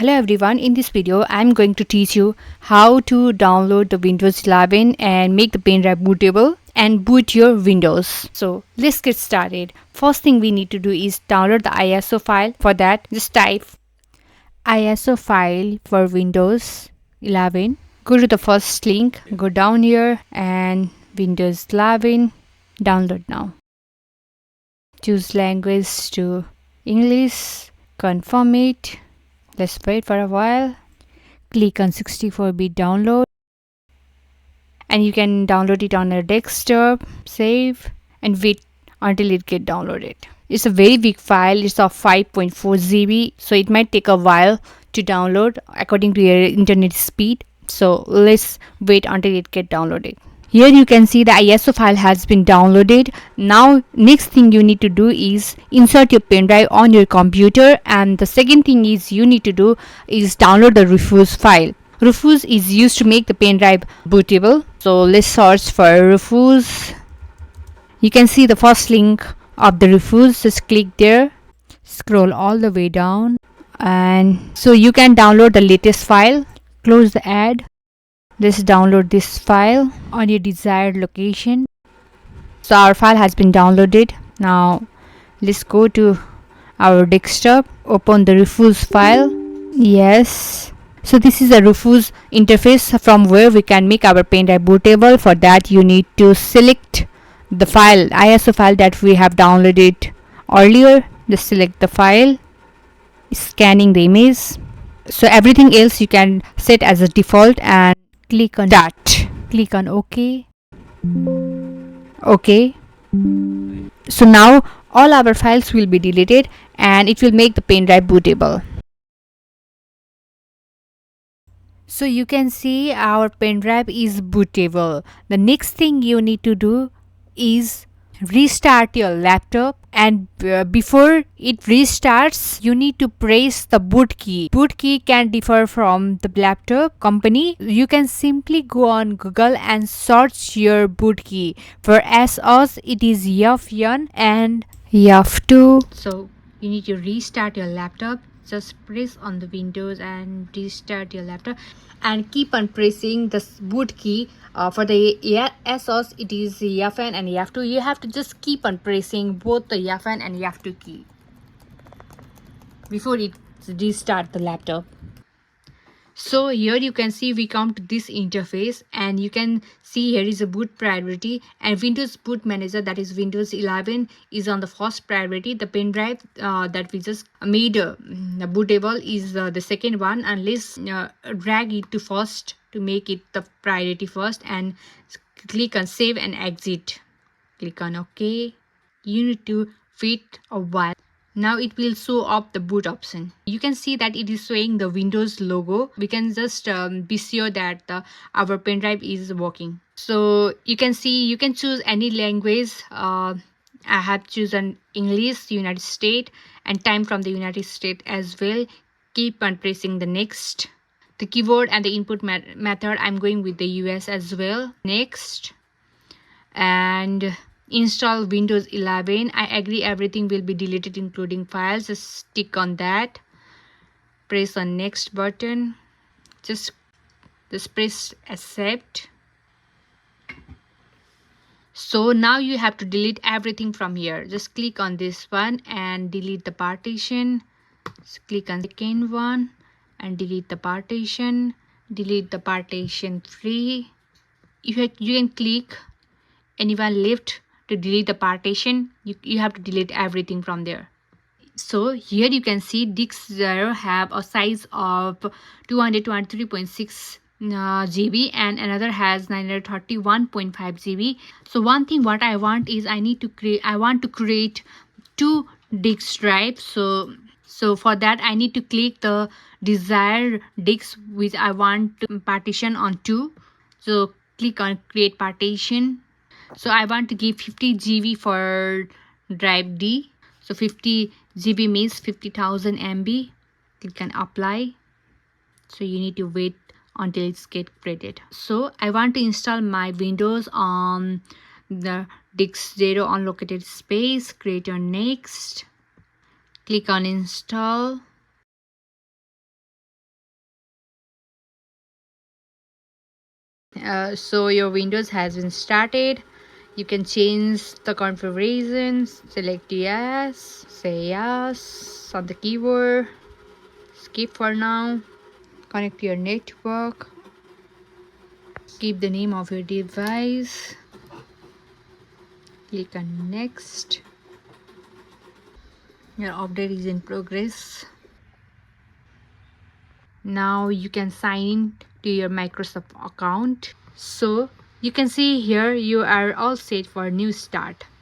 Hello everyone, in this video I'm going to teach you how to download the Windows 11 and make the pen drive bootable and boot your Windows. So let's get started. First thing we need to do is download the ISO file. For that, just type ISO file for Windows 11. Go to the first link, go down here and Windows 11, download now. Choose language to English, confirm it. Let's wait for a while. Click on 64-bit download and you can download it on your desktop, save and wait until it get downloaded. It's a very big file, it's of 5.4 GB, so it might take a while to download according to your internet speed. So let's wait until it get downloaded. Here you can see the ISO file has been downloaded. Now next thing you need to do is insert your pen drive on your computer, and the second thing is you need to do is download the Rufus file. Rufus is used to make the pen drive bootable. So let's search for Rufus. You can see the first link of the Rufus. Just click there. Scroll all the way down and so you can download the latest file. Close the ad. Let's download this file on your desired location. So our file has been downloaded. Now let's go to our desktop, open the Rufus file. Yes. So this is a Rufus interface from where we can make our pen drive bootable. For that you need to select the file, ISO file that we have downloaded earlier. Just select the file, scanning the image. So everything else you can set as a default and click on Start. Click on OK. OK. So now all our files will be deleted and it will make the pen drive bootable. So you can see our pen drive is bootable. The next thing you need to do is restart your laptop, and before it restarts you need to press the boot key. Boot key can differ from the laptop company. You can simply go on Google and search your boot key. For us it is F1 and F2. So you need to restart your laptop. Just press on the Windows and restart your laptop and keep on pressing the boot key. For the ASOS it is F1 and F2. You have to just keep on pressing both the F1 and F2 key before it restart the laptop. So here you can see we come to this interface and you can see here is a boot priority and Windows boot manager, that is Windows 11, is on the first priority. The pen drive that we just made bootable is the second one, and let's drag it to first to make it the priority first and click on save and exit. Click on OK. You need to wait a while. Now it will show up the boot option. You can see that it is showing the Windows logo. We can just be sure that our pen drive is working. So you can see you can choose any language. I have chosen English, United States, and time from the United States as well. Keep on pressing the next. The keyboard and the input method, I'm going with the US as well. Next. And install Windows 11. I agree everything will be deleted including files. Just stick on that. Press on next button. Just press accept. So now you have to delete everything from here. Just click on this one and delete the partition. Just click on the second one and delete the partition. Delete the partition 3. You can click anyone left to delete the partition. You have to delete everything from there. So here you can see disk 0 have a size of 223.6 GB and another has 931.5 GB. So one thing what I want is I want to create 2 disk drives. So for that I need to click the desired disk which I want to partition on 2. So click on create partition. So I want to give 50 GB for drive D. So 50 GB means 50,000 MB. Click on apply. So you need to wait until it's get created. So I want to install my Windows on the disk 0 unlocated space. Create your next. Click on install. So your Windows has been started. You can change the configurations. Select yes, say yes on the keyboard, skip for now, connect to your network, keep the name of your device, click on next. Your update is in progress. Now you can sign in to your Microsoft account. So you can see here you are all set for new start.